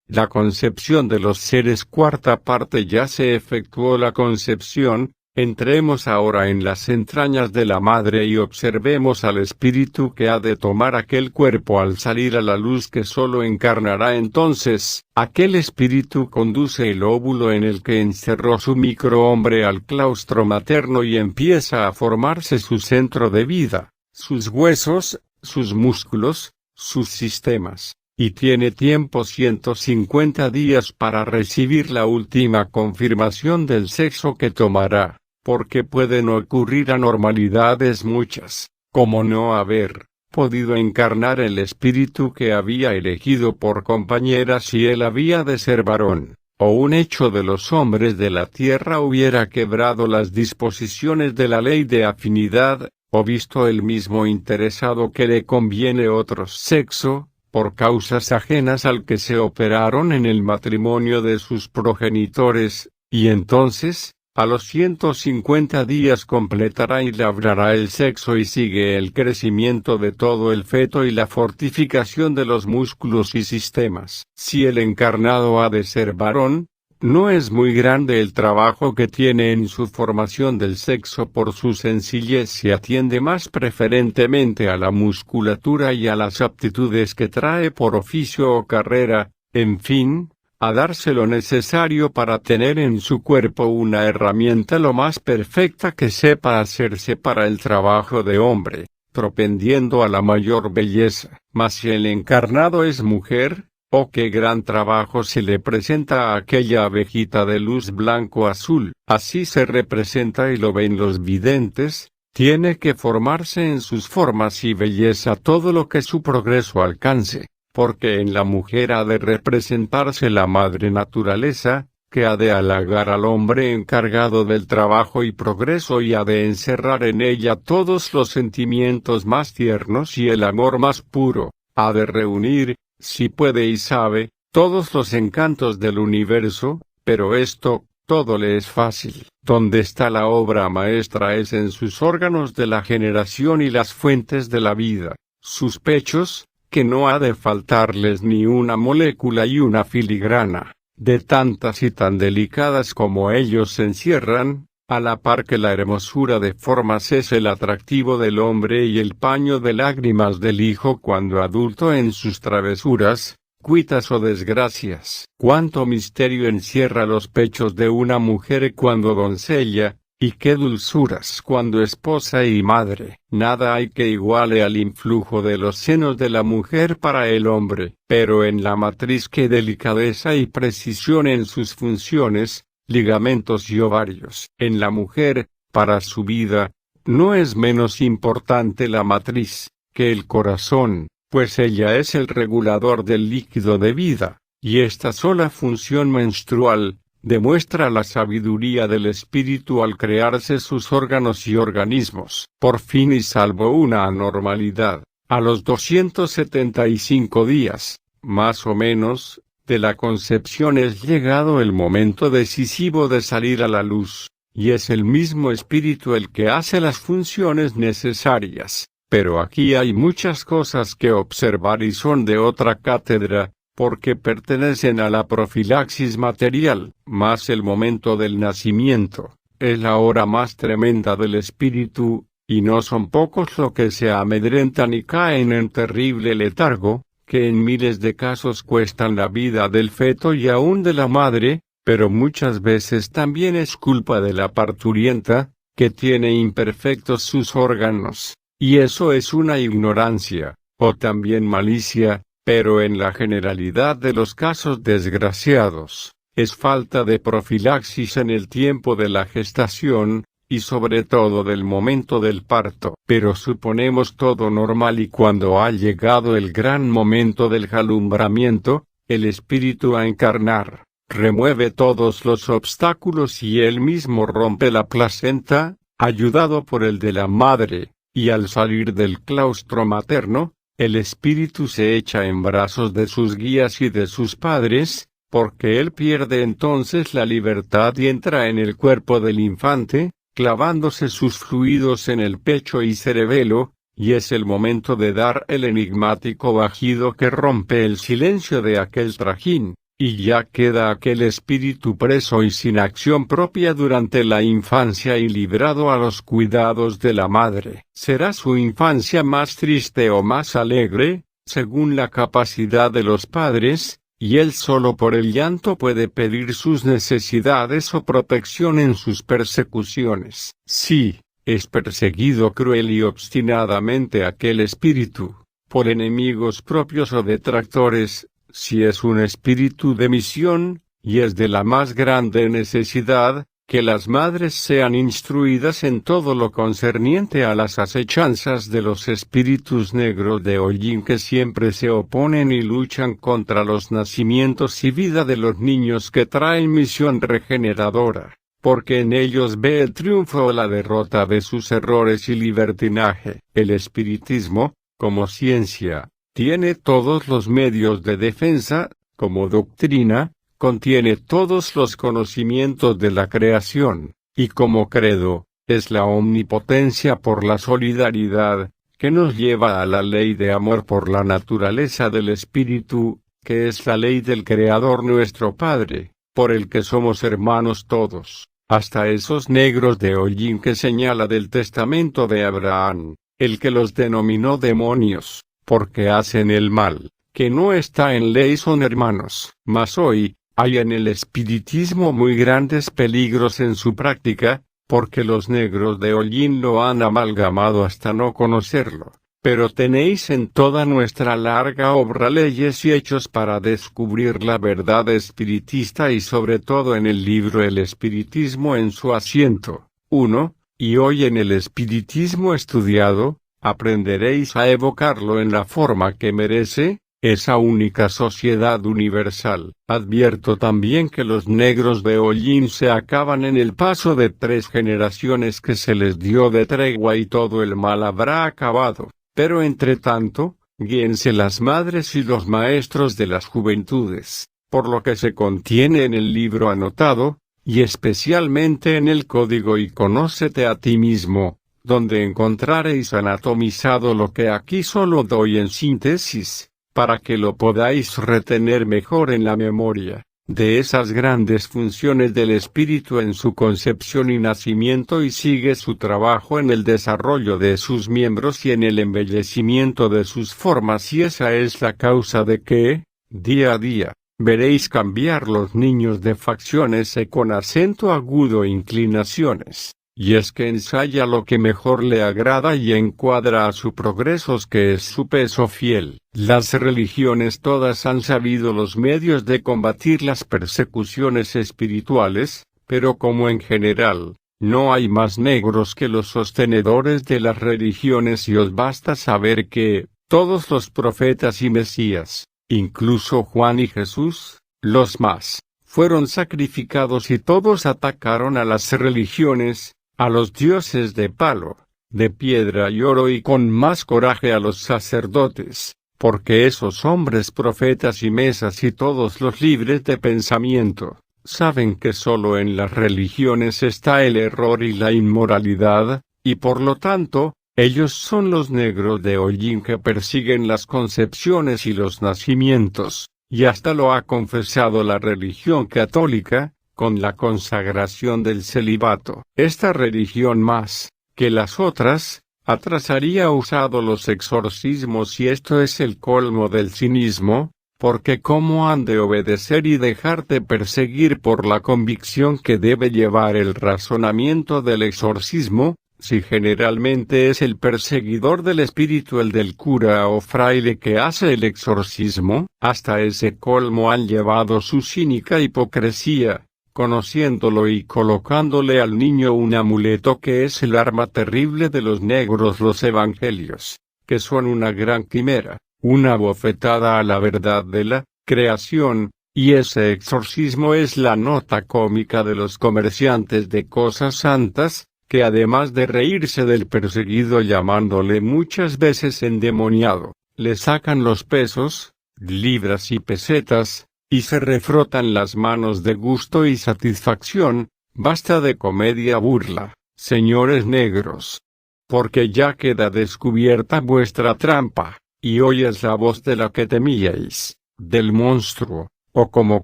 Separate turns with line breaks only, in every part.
la concepción de los seres cuarta parte ya se efectuó la concepción. Entremos ahora en las entrañas de la madre y observemos al espíritu que ha de tomar aquel cuerpo al salir a la luz, que sólo encarnará entonces. Aquel espíritu conduce el óvulo en el que encerró su microhombre al claustro materno y empieza a formarse su centro de vida, sus huesos, sus músculos, sus sistemas. Y tiene tiempo 150 días para recibir la última confirmación del sexo que tomará. Porque pueden ocurrir anormalidades muchas, como no haber podido encarnar el espíritu que había elegido por compañera si él había de ser varón, o un hecho de los hombres de la tierra hubiera quebrado las disposiciones de la ley de afinidad, o visto el mismo interesado que le conviene otro sexo, por causas ajenas al que se operaron en el matrimonio de sus progenitores, y entonces, a los 150 días completará y labrará el sexo y sigue el crecimiento de todo el feto y la fortificación de los músculos y sistemas. Si el encarnado ha de ser varón, no es muy grande el trabajo que tiene en su formación del sexo por su sencillez y atiende más preferentemente a la musculatura y a las aptitudes que trae por oficio o carrera, en fin, a darse lo necesario para tener en su cuerpo una herramienta lo más perfecta que sepa hacerse para el trabajo de hombre, propendiendo a la mayor belleza. Mas si el encarnado es mujer, ¡oh qué gran trabajo se le presenta a aquella abejita de luz blanco-azul! Así se representa y lo ven los videntes. Tiene que formarse en sus formas y belleza todo lo que su progreso alcance, porque en la mujer ha de representarse la madre naturaleza, que ha de halagar al hombre encargado del trabajo y progreso y ha de encerrar en ella todos los sentimientos más tiernos y el amor más puro, ha de reunir, si puede y sabe, todos los encantos del universo, pero esto, todo le es fácil. Donde está la obra maestra es en sus órganos de la generación y las fuentes de la vida, sus pechos, que no ha de faltarles ni una molécula y una filigrana, de tantas y tan delicadas como ellos se encierran, a la par que la hermosura de formas es el atractivo del hombre y el paño de lágrimas del hijo cuando adulto en sus travesuras, cuitas o desgracias. Cuánto misterio encierra los pechos de una mujer cuando doncella, y qué dulzuras cuando esposa y madre. Nada hay que iguale al influjo de los senos de la mujer para el hombre, pero en la matriz qué delicadeza y precisión en sus funciones, ligamentos y ovarios. En la mujer, para su vida, no es menos importante la matriz que el corazón, pues ella es el regulador del líquido de vida, y esta sola función menstrual demuestra la sabiduría del espíritu al crearse sus órganos y organismos. Por fin y salvo una anormalidad, a los 275 días, más o menos, de la concepción es llegado el momento decisivo de salir a la luz, y es el mismo espíritu el que hace las funciones necesarias. Pero aquí hay muchas cosas que observar y son de otra cátedra, porque pertenecen a la profilaxis material, más el momento del nacimiento, es la hora más tremenda del espíritu, y no son pocos los que se amedrentan y caen en terrible letargo, que en miles de casos cuestan la vida del feto y aún de la madre, pero muchas veces también es culpa de la parturienta, que tiene imperfectos sus órganos, y eso es una ignorancia, o también malicia, pero en la generalidad de los casos desgraciados, es falta de profilaxis en el tiempo de la gestación, y sobre todo del momento del parto. Pero suponemos todo normal y cuando ha llegado el gran momento del alumbramiento, el espíritu a encarnar, remueve todos los obstáculos y él mismo rompe la placenta, ayudado por el de la madre, y al salir del claustro materno, el espíritu se echa en brazos de sus guías y de sus padres, porque él pierde entonces la libertad y entra en el cuerpo del infante, clavándose sus fluidos en el pecho y cerebelo, y es el momento de dar el enigmático bajido que rompe el silencio de aquel trajín, y ya queda aquel espíritu preso y sin acción propia durante la infancia y librado a los cuidados de la madre. ¿Será su infancia más triste o más alegre, según la capacidad de los padres, y él solo por el llanto puede pedir sus necesidades o protección en sus persecuciones? Sí, es perseguido cruel y obstinadamente aquel espíritu, por enemigos propios o detractores, si es un espíritu de misión, y es de la más grande necesidad, que las madres sean instruidas en todo lo concerniente a las acechanzas de los espíritus negros de hollín que siempre se oponen y luchan contra los nacimientos y vida de los niños que traen misión regeneradora, porque en ellos ve el triunfo o la derrota de sus errores y libertinaje. El espiritismo, como ciencia, tiene todos los medios de defensa, como doctrina, contiene todos los conocimientos de la creación, y como credo, es la omnipotencia por la solidaridad, que nos lleva a la ley de amor por la naturaleza del espíritu, que es la ley del Creador nuestro Padre, por el que somos hermanos todos, hasta esos negros de hollín que señala del testamento de Abraham, el que los denominó demonios, porque hacen el mal, que no está en ley son hermanos. Mas hoy, hay en el espiritismo muy grandes peligros en su práctica, porque los negros de hollín lo han amalgamado hasta no conocerlo. Pero tenéis en toda nuestra larga obra leyes y hechos para descubrir la verdad espiritista y sobre todo en el libro El Espiritismo en su asiento. 1. Y hoy en el espiritismo estudiado, aprenderéis a evocarlo en la forma que merece, esa única sociedad universal. Advierto también que los negros de hollín se acaban en el paso de 3 generaciones que se les dio de tregua y todo el mal habrá acabado. Pero entre tanto, guíense las madres y los maestros de las juventudes, por lo que se contiene en el libro anotado, y especialmente en el código y conócete a ti mismo, donde encontraréis anatomizado lo que aquí solo doy en síntesis, para que lo podáis retener mejor en la memoria, de esas grandes funciones del espíritu en su concepción y nacimiento y sigue su trabajo en el desarrollo de sus miembros y en el embellecimiento de sus formas y esa es la causa de que, día a día, veréis cambiar los niños de facciones y con acento agudo inclinaciones. Y es que ensaya lo que mejor le agrada y encuadra a su progresos que es su peso fiel. Las religiones todas han sabido los medios de combatir las persecuciones espirituales, pero como en general, no hay más negros que los sostenedores de las religiones y os basta saber que, todos los profetas y mesías, incluso Juan y Jesús, los más, fueron sacrificados y todos atacaron a las religiones, a los dioses de palo, de piedra y oro y con más coraje a los sacerdotes, porque esos hombres profetas y mesas y todos los libres de pensamiento, saben que solo en las religiones está el error y la inmoralidad, y por lo tanto, ellos son los negros de hollín que persiguen las concepciones y los nacimientos, y hasta lo ha confesado la religión católica, con la consagración del celibato. Esta religión más que las otras, atrasaría usado los exorcismos y esto es el colmo del cinismo, porque cómo han de obedecer y dejarte perseguir por la convicción que debe llevar el razonamiento del exorcismo, si generalmente es el perseguidor del espíritu el del cura o fraile que hace el exorcismo, hasta ese colmo han llevado su cínica hipocresía, conociéndolo y colocándole al niño un amuleto que es el arma terrible de los negros los evangelios, que son una gran quimera, una bofetada a la verdad de la creación, y ese exorcismo es la nota cómica de los comerciantes de cosas santas, que además de reírse del perseguido llamándole muchas veces endemoniado, le sacan los pesos, libras y pesetas, y se refrotan las manos de gusto y satisfacción. Basta de comedia burla, señores negros, porque ya queda descubierta vuestra trampa, y hoy es la voz de la que temíais, del monstruo, o como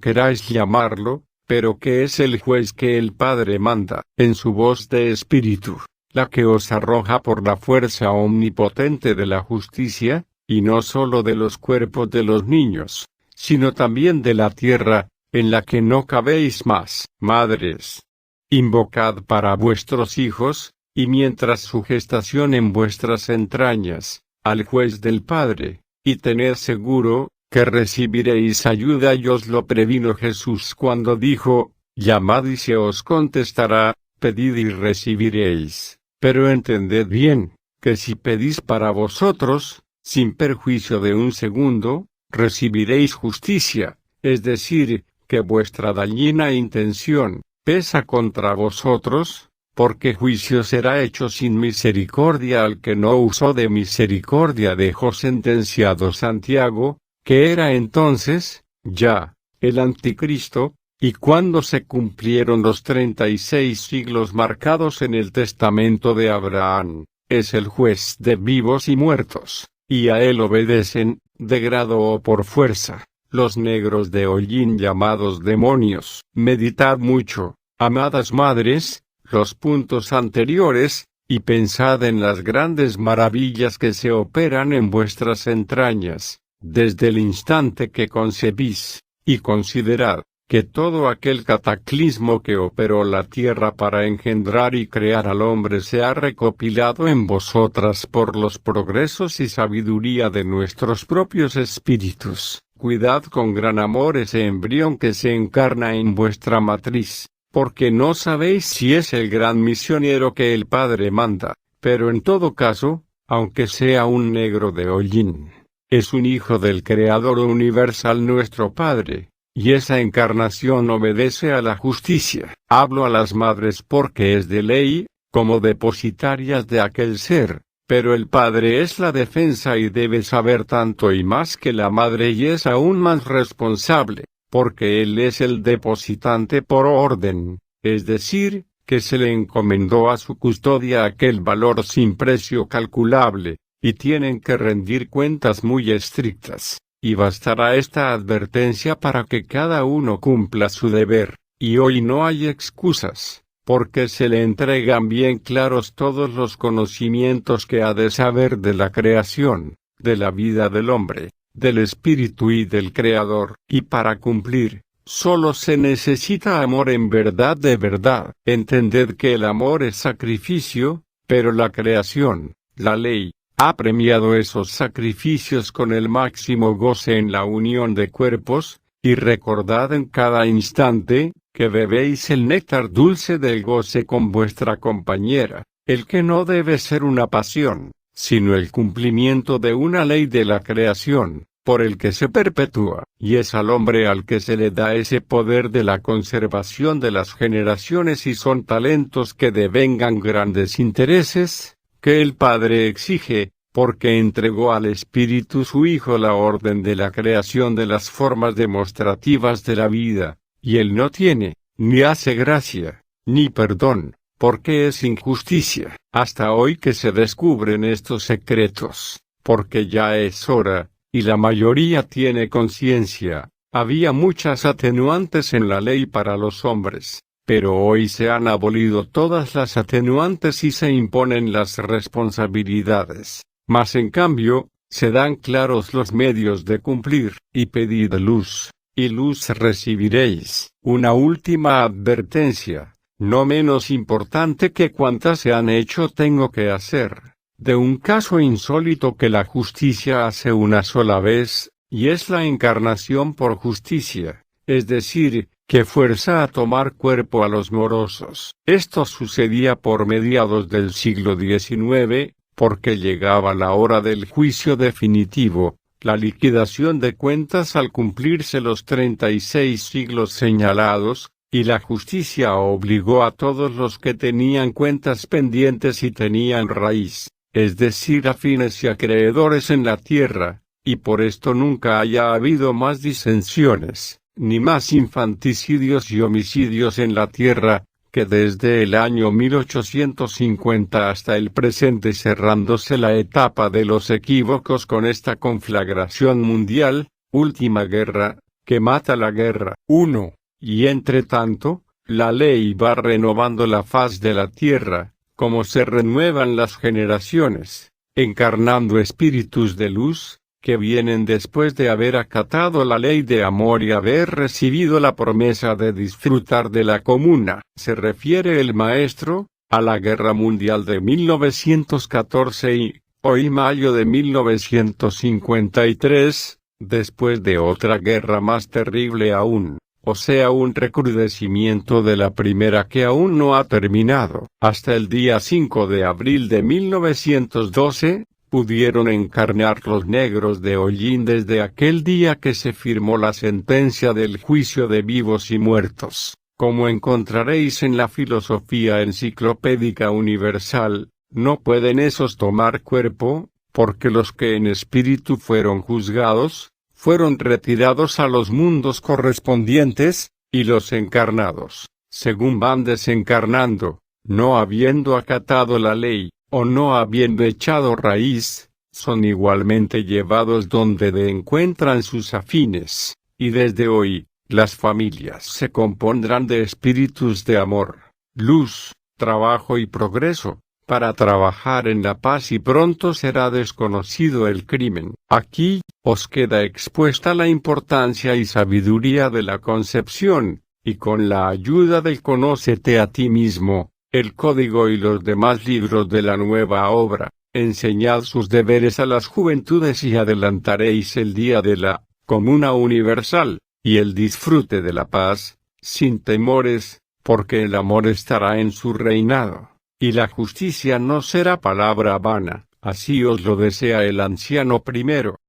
queráis llamarlo, pero que es el juez que el Padre manda, en su voz de espíritu, la que os arroja por la fuerza omnipotente de la justicia, y no sólo de los cuerpos de los niños, sino también de la tierra, en la que no cabéis más. Madres, invocad para vuestros hijos, y mientras su gestación en vuestras entrañas, al juez del Padre, y tened seguro, que recibiréis ayuda, y os lo previno Jesús cuando dijo, llamad y se os contestará, pedid y recibiréis. Pero entended bien, que si pedís para vosotros, sin perjuicio de un segundo, recibiréis justicia, es decir, que vuestra dañina intención pesa contra vosotros, porque juicio será hecho sin misericordia al que no usó de misericordia, dejó sentenciado Santiago, que era entonces, ya, el anticristo, y cuando se cumplieron los 36 siglos marcados en el testamento de Abraham, es el juez de vivos y muertos, y a él obedecen, de grado o por fuerza, los negros de hollín llamados demonios. Meditad mucho, amadas madres, los puntos anteriores, y pensad en las grandes maravillas que se operan en vuestras entrañas, desde el instante que concebís, y considerad, que todo aquel cataclismo que operó la tierra para engendrar y crear al hombre se ha recopilado en vosotras por los progresos y sabiduría de nuestros propios espíritus. Cuidad con gran amor ese embrión que se encarna en vuestra matriz, porque no sabéis si es el gran misionero que el Padre manda, pero en todo caso, aunque sea un negro de hollín, es un hijo del Creador universal nuestro Padre, y esa encarnación obedece a la justicia. Hablo a las madres porque es de ley, como depositarias de aquel ser, pero el Padre es la defensa y debe saber tanto y más que la madre, y es aún más responsable, porque Él es el depositante por orden, es decir, que se le encomendó a su custodia aquel valor sin precio calculable, y tienen que rendir cuentas muy estrictas. Y bastará esta advertencia para que cada uno cumpla su deber, y hoy no hay excusas, porque se le entregan bien claros todos los conocimientos que ha de saber de la creación, de la vida del hombre, del espíritu y del Creador, y para cumplir, solo se necesita amor en verdad de verdad. Entended que el amor es sacrificio, pero la creación, la ley, ha premiado esos sacrificios con el máximo goce en la unión de cuerpos, y recordad en cada instante, que bebéis el néctar dulce del goce con vuestra compañera, el que no debe ser una pasión, sino el cumplimiento de una ley de la creación, por el que se perpetúa, y es al hombre al que se le da ese poder de la conservación de las generaciones, y son talentos que devengan grandes intereses, que el Padre exige, porque entregó al Espíritu su Hijo la orden de la creación de las formas demostrativas de la vida, y Él no tiene, ni hace gracia, ni perdón, porque es injusticia, hasta hoy que se descubren estos secretos, porque ya es hora, y la mayoría tiene conciencia. Había muchas atenuantes en la ley para los hombres, pero hoy se han abolido todas las atenuantes y se imponen las responsabilidades. Mas en cambio, se dan claros los medios de cumplir. Y pedid luz, y luz recibiréis. Una última advertencia, no menos importante que cuantas se han hecho, tengo que hacer, de un caso insólito que la justicia hace una sola vez, y es la encarnación por justicia, es decir, que fuerza a tomar cuerpo a los morosos. Esto sucedía por mediados del siglo XIX, porque llegaba la hora del juicio definitivo, la liquidación de cuentas al cumplirse los 36 siglos señalados, y la justicia obligó a todos los que tenían cuentas pendientes y tenían raíz, es decir, afines y acreedores en la tierra, y por esto nunca haya habido más disensiones, ni más infanticidios y homicidios en la tierra, que desde el año 1850 hasta el presente, cerrándose la etapa de los equívocos con esta conflagración mundial, última guerra, que mata la guerra. 1. Y entre tanto, la ley va renovando la faz de la tierra, como se renuevan las generaciones, encarnando espíritus de luz, que vienen después de haber acatado la ley de amor y haber recibido la promesa de disfrutar de la comuna. Se refiere el maestro a la Guerra Mundial de 1914 y, hoy mayo de 1953, después de otra guerra más terrible aún, o sea un recrudecimiento de la primera que aún no ha terminado. Hasta el día 5 de abril de 1912, pudieron encarnar los negros de Hollín desde aquel día que se firmó la sentencia del juicio de vivos y muertos. Como encontraréis en la Filosofía Enciclopédica Universal, no pueden esos tomar cuerpo, porque los que en espíritu fueron juzgados, fueron retirados a los mundos correspondientes, y los encarnados, según van desencarnando, no habiendo acatado la ley, o no habiendo echado raíz, son igualmente llevados donde encuentran sus afines, y desde hoy, las familias se compondrán de espíritus de amor, luz, trabajo y progreso, para trabajar en la paz y pronto será desconocido el crimen. Aquí, os queda expuesta la importancia y sabiduría de la concepción, y con la ayuda del Conócete a ti mismo, el Código y los demás libros de la nueva obra, enseñad sus deberes a las juventudes y adelantaréis el día de la comuna universal, y el disfrute de la paz, sin temores, porque el amor estará en su reinado, y la justicia no será palabra vana, así os lo desea el anciano primero.